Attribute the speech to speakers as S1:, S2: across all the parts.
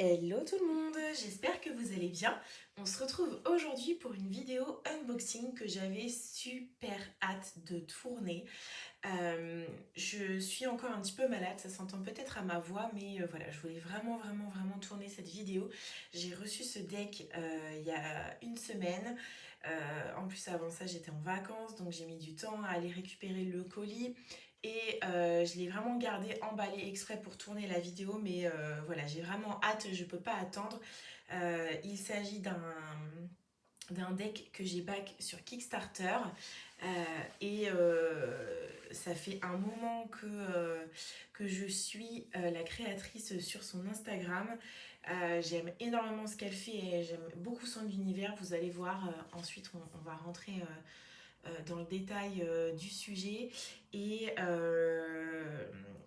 S1: Hello tout le monde, j'espère que vous allez bien. On se retrouve aujourd'hui pour une vidéo unboxing que j'avais super hâte de tourner. Je suis encore un petit peu malade, ça s'entend peut-être à ma voix, mais voilà, je voulais vraiment tourner cette vidéo. J'ai reçu ce deck il y a une semaine. En plus avant ça j'étais en vacances, donc j'ai mis du temps à aller récupérer le colis. Et je l'ai vraiment gardé emballé exprès pour tourner la vidéo, mais voilà, j'ai vraiment hâte, je peux pas attendre. Il s'agit d'un deck que j'ai back sur Kickstarter. Et ça fait un moment que je suis la créatrice sur son Instagram. J'aime énormément ce qu'elle fait et j'aime beaucoup son univers. Vous allez voir, ensuite on va rentrer dans le détail du sujet. Et,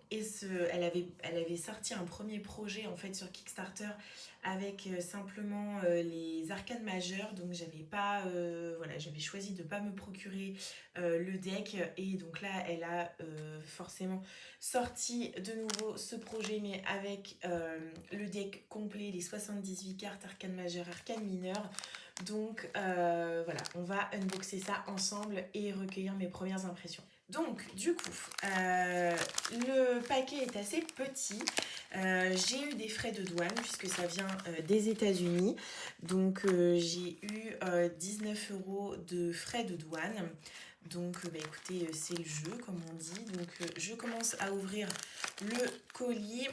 S1: elle avait sorti un premier projet en fait sur Kickstarter avec simplement les arcanes majeures. Donc voilà, j'avais choisi de ne pas me procurer le deck. Et donc là, elle a forcément sorti de nouveau ce projet, mais avec le deck complet, les 78 cartes arcanes majeures, arcanes mineures. Donc voilà, on va unboxer ça ensemble et recueillir mes premières impressions. Donc du coup, le paquet est assez petit. J'ai eu des frais de douane puisque ça vient des États-Unis. Donc j'ai eu 19 € de frais de douane. Donc bah, écoutez, c'est le jeu comme on dit. Donc je commence à ouvrir le colis.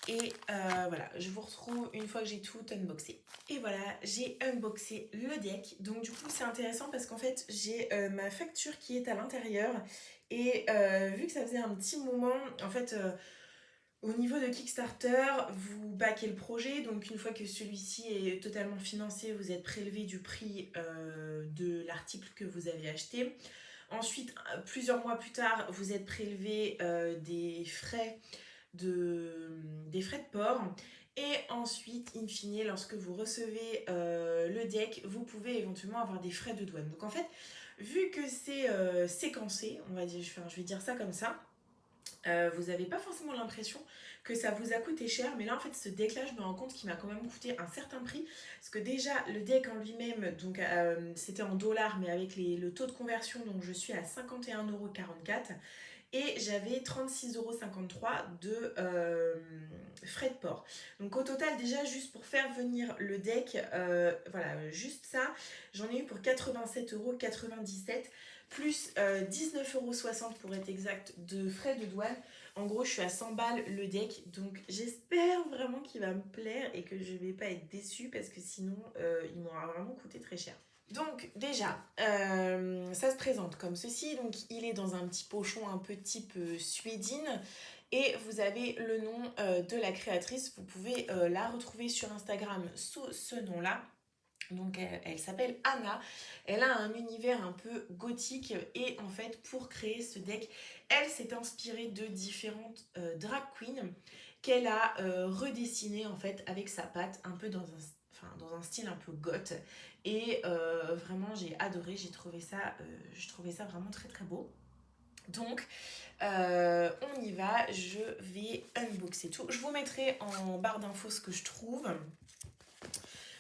S1: Et voilà, je vous retrouve une fois que j'ai tout unboxé. Et voilà, j'ai unboxé le deck. Donc du coup, c'est intéressant parce qu'en fait, j'ai ma facture qui est à l'intérieur. Et vu que ça faisait un petit moment, en fait, au niveau de Kickstarter, vous backez le projet. Donc une fois que celui-ci est totalement financé, vous êtes prélevé du prix de l'article que vous avez acheté. Ensuite, plusieurs mois plus tard, vous êtes prélevé des frais des frais de port. Et ensuite, in fine, lorsque vous recevez le deck, vous pouvez éventuellement avoir des frais de douane. Donc en fait, vu que c'est séquencé, on va dire, je vais dire ça comme ça, vous n'avez pas forcément l'impression que ça vous a coûté cher, mais là en fait ce deck là je me rends compte qu'il m'a quand même coûté un certain prix, parce que déjà le deck en lui-même, donc c'était en dollars, mais avec le taux de conversion, donc je suis à 51,44 € et j'avais 36,53 € de frais de port. Donc au total déjà juste pour faire venir le deck, voilà, juste ça, j'en ai eu pour 87,97 € plus 19,60 € pour être exact de frais de douane. En gros je suis à 100 balles le deck, donc j'espère vraiment qu'il va me plaire et que je vais pas être déçue parce que sinon il m'aura vraiment coûté très cher. Donc déjà, ça se présente comme ceci. Donc il est dans un petit pochon un peu type suédine. Et vous avez le nom de la créatrice. Vous pouvez la retrouver sur Instagram sous ce nom-là. Donc elle s'appelle Anna. Elle a un univers un peu gothique. Et en fait, pour créer ce deck, elle s'est inspirée de différentes drag queens qu'elle a redessinées en fait avec sa patte, un peu dans un style un peu goth. Et vraiment j'ai adoré, je trouvais ça vraiment très beau. Donc on y va, je vais unboxer tout. Je vous mettrai en barre d'infos ce que je trouve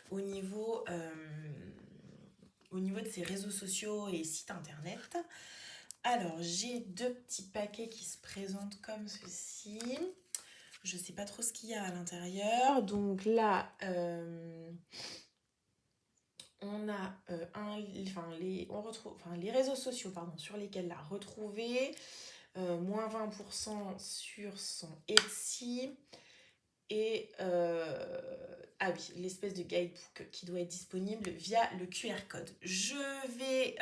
S1: au niveau, de ses réseaux sociaux et sites internet. Alors j'ai deux petits paquets qui se présentent comme ceci. Je sais pas trop ce qu'il y a à l'intérieur. Donc là, on a les réseaux sociaux pardon, sur lesquels la retrouver. Moins 20% sur son Etsy. Et ah oui, l'espèce de guidebook qui doit être disponible via le QR code. Je vais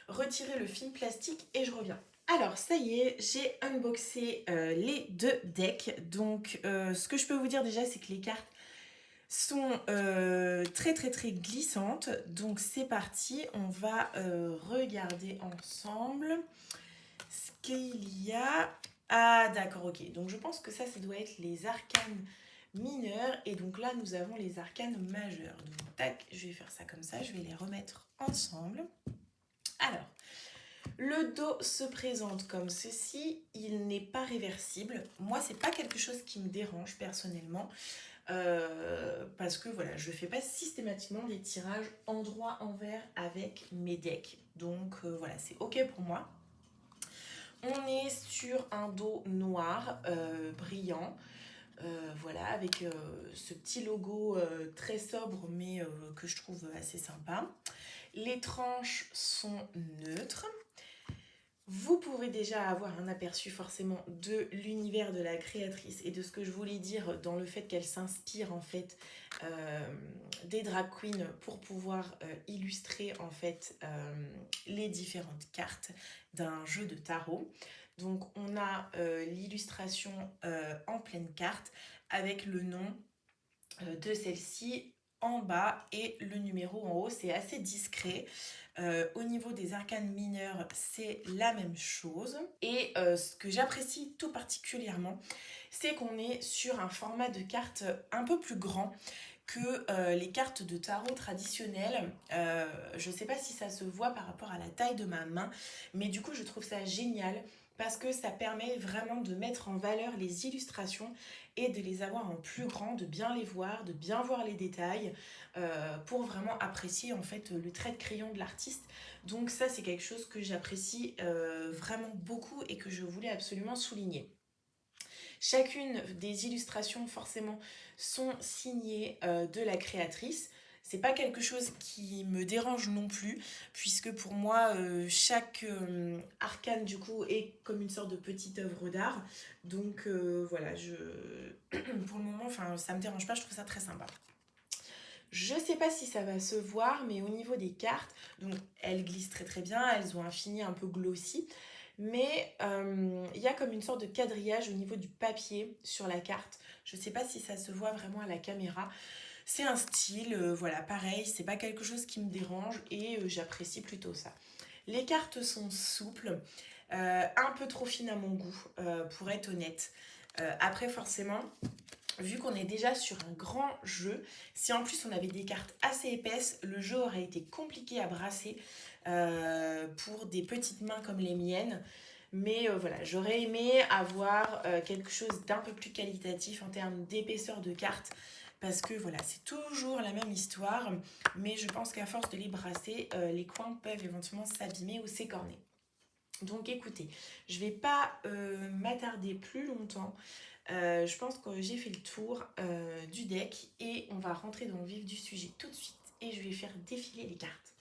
S1: retirer le film plastique et je reviens. Alors ça y est, j'ai unboxé les deux decks. Donc ce que je peux vous dire déjà, c'est que les cartes sont très glissantes. Donc c'est parti, on va regarder ensemble ce qu'il y a. Ah d'accord, ok. Donc je pense que ça doit être les arcanes mineurs. Et donc là, nous avons les arcanes majeures. Donc tac, je vais faire ça comme ça. Je vais les remettre ensemble. Alors, le dos se présente comme ceci. Il n'est pas réversible. Moi, c'est pas quelque chose qui me dérange personnellement. parce que voilà, je ne fais pas systématiquement des tirages endroit envers avec mes decks. Donc voilà, c'est ok pour moi. On est sur un dos noir brillant, voilà, avec ce petit logo très sobre mais que je trouve assez sympa. Les tranches sont neutres. Vous pouvez déjà avoir un aperçu forcément de l'univers de la créatrice et de ce que je voulais dire dans le fait qu'elle s'inspire en fait des drag queens pour pouvoir illustrer en fait les différentes cartes d'un jeu de tarot. Donc on a l'illustration en pleine carte avec le nom de celle-ci en bas et le numéro en haut. C'est assez discret. Au niveau des arcanes mineurs, c'est la même chose. Et ce que j'apprécie tout particulièrement, c'est qu'on est sur un format de carte un peu plus grand que les cartes de tarot traditionnelles. Je ne sais pas si ça se voit par rapport à la taille de ma main, mais du coup je trouve ça génial parce que ça permet vraiment de mettre en valeur les illustrations et de les avoir en plus grand, de bien les voir, de bien voir les détails pour vraiment apprécier en fait le trait de crayon de l'artiste. Donc ça c'est quelque chose que j'apprécie vraiment beaucoup et que je voulais absolument souligner. Chacune des illustrations forcément sont signées de la créatrice. C'est pas quelque chose qui me dérange non plus, puisque pour moi, chaque arcane du coup est comme une sorte de petite œuvre d'art. Donc voilà, pour le moment, ça me dérange pas, je trouve ça très sympa. Je sais pas si ça va se voir, mais au niveau des cartes, donc elles glissent très très bien, elles ont un fini un peu glossy, mais il y a comme une sorte de quadrillage au niveau du papier sur la carte. Je sais pas si ça se voit vraiment à la caméra. C'est un style, voilà, pareil, c'est pas quelque chose qui me dérange et j'apprécie plutôt ça. Les cartes sont souples, un peu trop fines à mon goût, pour être honnête. Après, forcément, vu qu'on est déjà sur un grand jeu, si en plus on avait des cartes assez épaisses, le jeu aurait été compliqué à brasser pour des petites mains comme les miennes. Mais voilà, j'aurais aimé avoir quelque chose d'un peu plus qualitatif en termes d'épaisseur de cartes. Parce que voilà, c'est toujours la même histoire. Mais je pense qu'à force de les brasser, les coins peuvent éventuellement s'abîmer ou s'écorner. Donc écoutez, je ne vais pas m'attarder plus longtemps. Je pense que j'ai fait le tour du deck et on va rentrer dans le vif du sujet tout de suite et je vais faire défiler les cartes.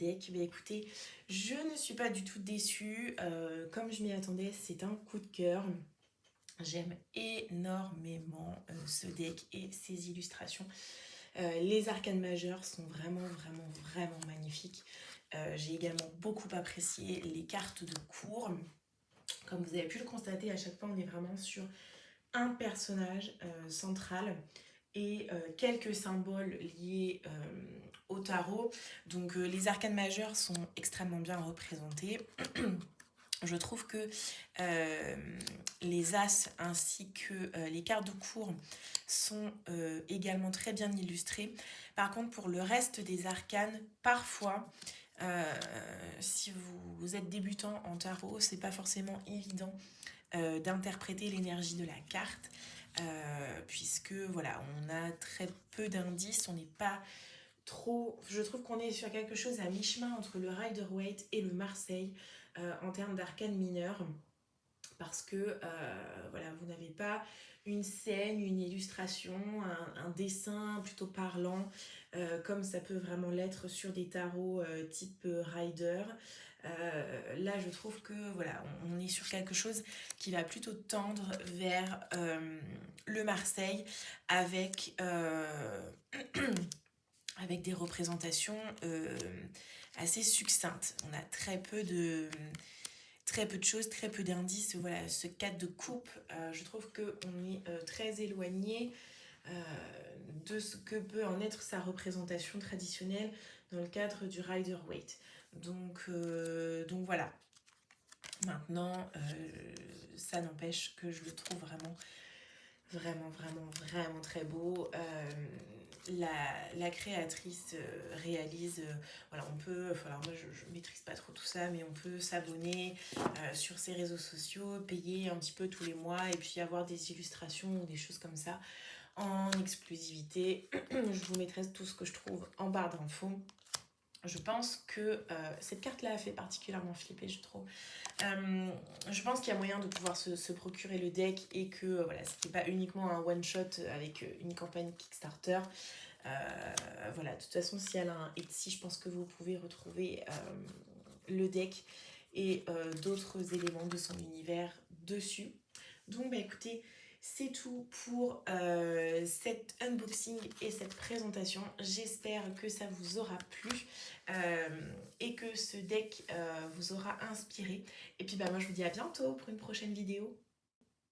S1: deck. Mais écoutez, je ne suis pas du tout déçue. Comme je m'y attendais, c'est un coup de cœur. J'aime énormément ce deck et ses illustrations. Les arcanes majeures sont vraiment magnifiques. J'ai également beaucoup apprécié les cartes de cours. Comme vous avez pu le constater, à chaque fois on est vraiment sur un personnage central et quelques symboles liés au tarot. Donc les arcanes majeures sont extrêmement bien représentés. Je trouve que les as ainsi que les cartes de cours sont également très bien illustrées. Par contre, pour le reste des arcanes, parfois, si vous êtes débutant en tarot, c'est pas forcément évident d'interpréter l'énergie de la carte, puisque voilà, on a très peu d'indices, on n'est pas trop... Je trouve qu'on est sur quelque chose à mi-chemin entre le Rider-Waite et le Marseille en termes d'arcane mineure, parce que voilà, vous n'avez pas une scène, une illustration, un dessin plutôt parlant, comme ça peut vraiment l'être sur des tarots type Rider. Là, je trouve que voilà, on est sur quelque chose qui va plutôt tendre vers le Marseille avec, avec des représentations assez succinctes. On a très peu de choses, très peu d'indices. Voilà, ce cadre de coupe, je trouve qu'on est très éloigné de ce que peut en être sa représentation traditionnelle dans le cadre du Rider-Waite. Donc voilà. Maintenant, ça n'empêche que je le trouve vraiment très beau. La créatrice réalise, voilà, on peut, alors moi je maîtrise pas trop tout ça, mais on peut s'abonner sur ses réseaux sociaux, payer un petit peu tous les mois et puis avoir des illustrations ou des choses comme ça en exclusivité. Je vous mettrai tout ce que je trouve en barre d'infos. Je pense que cette carte-là a fait particulièrement flipper, je trouve. Je pense qu'il y a moyen de pouvoir se procurer le deck et que voilà, c'était pas uniquement un one-shot avec une campagne Kickstarter. Voilà, de toute façon, si elle a un Etsy, je pense que vous pouvez retrouver le deck et d'autres éléments de son univers dessus. Donc, bah écoutez, c'est tout pour cet unboxing et cette présentation. J'espère que ça vous aura plu et que ce deck vous aura inspiré. Et puis bah moi je vous dis à bientôt pour une prochaine vidéo.